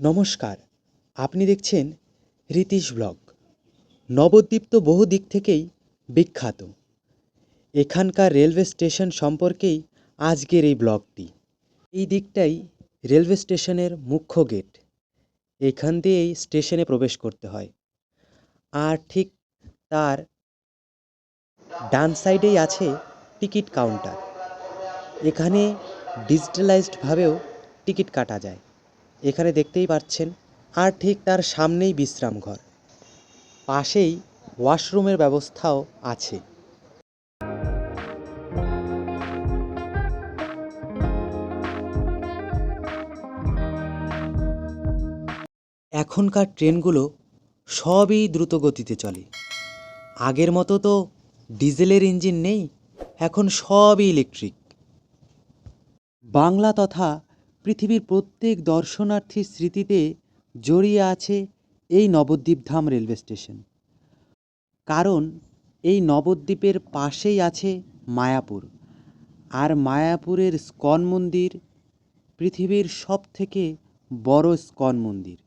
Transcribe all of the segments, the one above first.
নমস্কার, আপনি দেখছেন রীতিশ ব্লগ। নবদ্বীপ তো বহু দিক থেকেই বিখ্যাত। এখানকার রেলওয়ে স্টেশন সম্পর্কেই আজকের এই ব্লগটি। এই দিকটাই রেলওয়ে স্টেশনের মুখ্য গেট। এখান দিয়েই স্টেশনে প্রবেশ করতে হয়। আর ঠিক তার ডান সাইডেই আছে টিকিট কাউন্টার। এখানে ডিজিটালাইজডভাবেও টিকিট কাটা যায়, এখানে দেখতেই পাচ্ছেন। আর ঠিক তার সামনেই বিশ্রামঘর, পাশেই ওয়াশরুমের ব্যবস্থাও আছে। এখনকার ট্রেনগুলো সবই দ্রুত গতিতে চলে। আগের মতো তো ডিজেলের ইঞ্জিন নেই, এখন সবই ইলেকট্রিক। বাংলা তথা পৃথিবীর প্রত্যেক দর্শনার্থীর স্মৃতিতে জড়িয়ে আছে এই নবদ্বীপ ধাম রেলওয়ে স্টেশন। কারণ এই নবদ্বীপের পাশেই আছে মায়াপুর, আর মায়াপুরের স্কন মন্দির পৃথিবীর সবথেকে বড় স্কন মন্দির।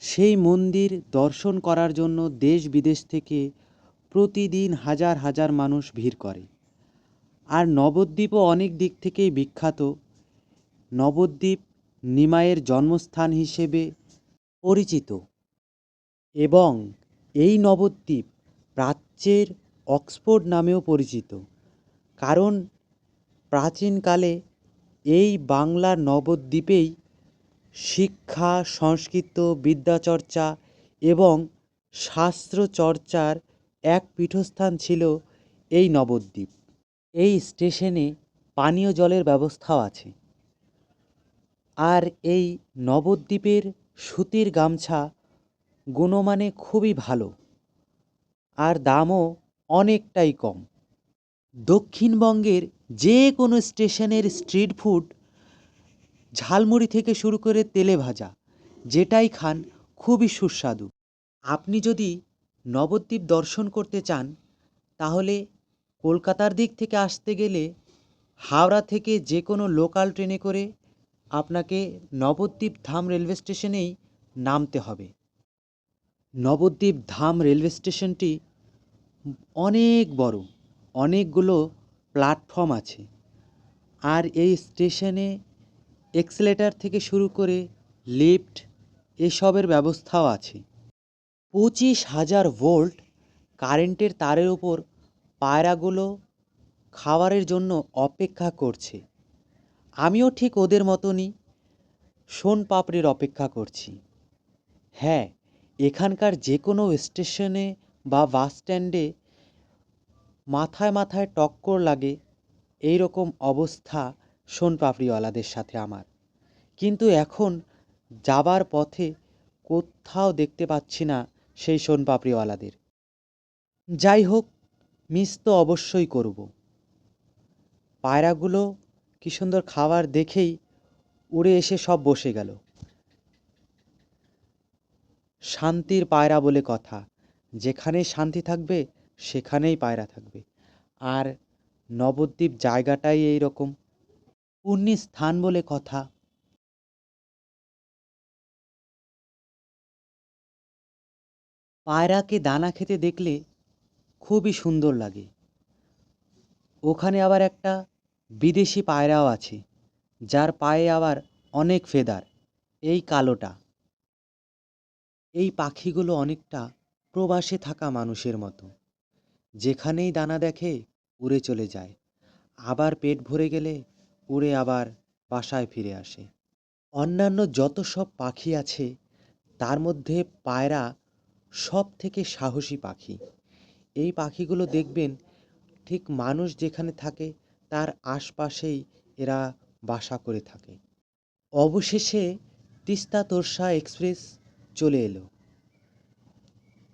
সেই মন্দির দর্শন করার জন্য দেশ বিদেশ থেকে প্রতিদিন হাজার হাজার মানুষ ভিড় করে। আর নবদ্বীপও অনেক দিক থেকেই বিখ্যাত। নবদ্বীপ নিমাইয়ের জন্মস্থান হিসেবে পরিচিত, এবং এই নবদ্বীপ প্রাচ্যের অক্সফোর্ড নামেও পরিচিত। কারণ প্রাচীনকালে এই বাংলার নবদ্বীপেই শিক্ষা, সংস্কৃত, বিদ্যাচর্চা এবং শাস্ত্রচর্চার এক পীঠস্থান ছিল এই নবদ্বীপ। এই স্টেশনে পানীয় জলের ব্যবস্থাও আছে। আর এই নবদ্বীপের সুতির গামছা গুণমানে খুবই ভালো, আর দামও অনেকটাই কম। দক্ষিণবঙ্গের যে কোনো স্টেশনের স্ট্রিট ফুড, ঝালমুড়ি থেকে শুরু করে তেলে ভাজা, যেটাই খান খুবই সুস্বাদু। আপনি যদি নবদ্বীপ দর্শন করতে চান, তাহলে কলকাতার দিক থেকে আসতে গেলে হাওড়া থেকে যে কোনো লোকাল ট্রেনে করে আপনাকে নবদ্বীপ ধাম রেলওয়ে স্টেশনেই নামতে হবে। নবদ্বীপ ধাম রেলওয়ে স্টেশনটি অনেক বড়, অনেকগুলো প্ল্যাটফর্ম আছে। আর এই স্টেশনে এক্সেলেটর থেকে শুরু করে লিফট এসবের ব্যবস্থাও আছে। 25,000 ভোল্ট কারেন্টের তারের ওপর পায়রাগুলো খাবারের জন্য অপেক্ষা করছে। আমিও ঠিক ওদের মতনই সোন পাপড়ির অপেক্ষা করছি। হ্যাঁ, এখানকার যে কোনো স্টেশনে বা বাস স্ট্যান্ডে মাথায় মাথায় টক্কর লাগে, এই রকম অবস্থা সোন পাপড়িওয়ালাদের সাথে আমার। কিন্তু এখন যাবার পথে কোথাও দেখতে পাচ্ছি না সেই সোন পাপড়িওয়ালাদের। যাই হোক, মিস তো অবশ্যই করব। পায়রাগুলো কী সুন্দর খাবার দেখেই উড়ে এসে সব বসে গেল। শান্তির পায়রা বলে কথা, যেখানেই শান্তি থাকবে সেখানেই পায়রা থাকবে। আর নবদ্বীপ জায়গাটাই এই রকম পুণ্যি স্থান বলে কথা। পায়রাকে দানা খেতে দেখলে খুবই সুন্দর লাগে। ওখানে আবার একটা বিদেশি পায়রাও আছে, যার পায়ে আবার অনেক ফেদার, এই কালোটা। এই পাখিগুলো অনেকটা প্রবাসে থাকা মানুষের মতো, যেখানেই দানা দেখে উড়ে চলে যায়, আবার পেট ভরে গেলে উড়ে আবার বাসায় ফিরে আসে। অন্যান্য যত সব পাখি আছে তার মধ্যে পায়রা সব থেকে সাহসী পাখি। এই পাখিগুলো দেখবেন ঠিক মানুষ যেখানে থাকে তার আশপাশেই এরা বাসা করে থাকে। অবশেষে তিস্তা তোরসা এক্সপ্রেস চলে এলো।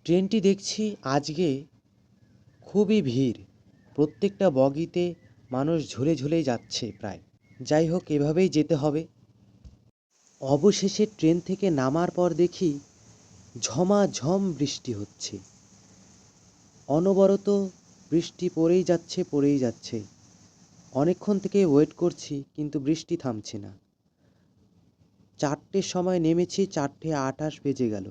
ট্রেনটি দেখছি আজকে খুবই ভিড়, প্রত্যেকটা বগিতে মানুষ ঝুলে ঝুলেই যাচ্ছে প্রায়। যাই হোক, এভাবেই যেতে হবে। অবশেষে ট্রেন থেকে নামার পর দেখি ঝমাঝম বৃষ্টি হচ্ছে। অনবরত বৃষ্টি পড়েই যাচ্ছে পড়েই যাচ্ছে। অনেকক্ষণ থেকে ওয়েট করছি, কিন্তু বৃষ্টি থামছে না। 4টের সময় নেমেছি, 4:28 বেজে গেল।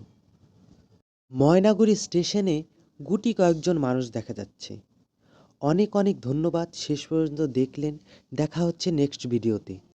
ময়নাগুড়ি স্টেশনে গুটি কয়েকজন মানুষ দেখা যাচ্ছে। অনেক অনেক ধন্যবাদ শেষ পর্যন্ত দেখলেন। দেখা হচ্ছে নেক্সট ভিডিওতে।